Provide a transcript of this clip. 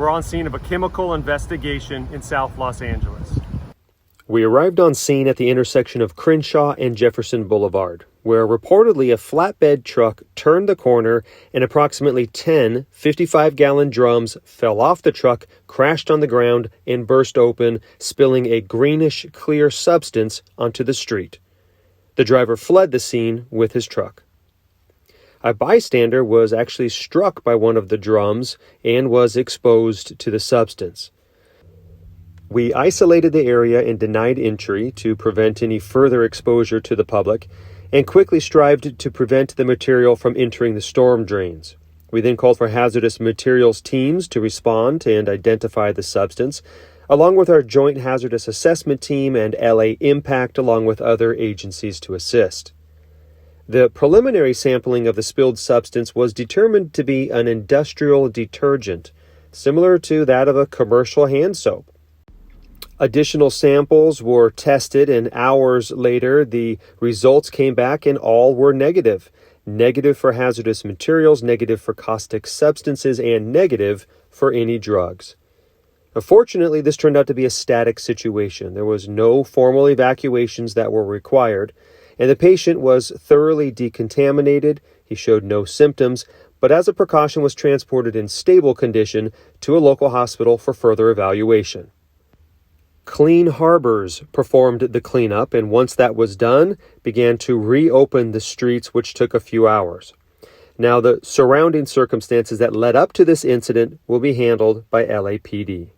We're on scene of a chemical investigation in South Los Angeles. We arrived on scene at the intersection of Crenshaw and Jefferson Boulevard, where reportedly a flatbed truck turned the corner and approximately 10 55-gallon drums fell off the truck, crashed on the ground, and burst open, spilling a greenish clear substance onto the street. The driver fled the scene with his truck. A bystander was actually struck by one of the drums and was exposed to the substance. We isolated the area and denied entry to prevent any further exposure to the public, and quickly strived to prevent the material from entering the storm drains. We then called for hazardous materials teams to respond and identify the substance, along with our joint hazardous assessment team and LA Impact, along with other agencies to assist. The preliminary sampling of the spilled substance was determined to be an industrial detergent, similar to that of a commercial hand soap. Additional samples were tested, and hours later, the results came back and all were negative. Negative for hazardous materials, negative for caustic substances, and negative for any drugs. Unfortunately, this turned out to be a static situation. There was no formal evacuations that were required, and the patient was thoroughly decontaminated. He showed no symptoms, but as a precaution was transported in stable condition to a local hospital for further evaluation. Clean Harbors performed the cleanup, and once that was done, began to reopen the streets, which took a few hours. Now, the surrounding circumstances that led up to this incident will be handled by LAPD.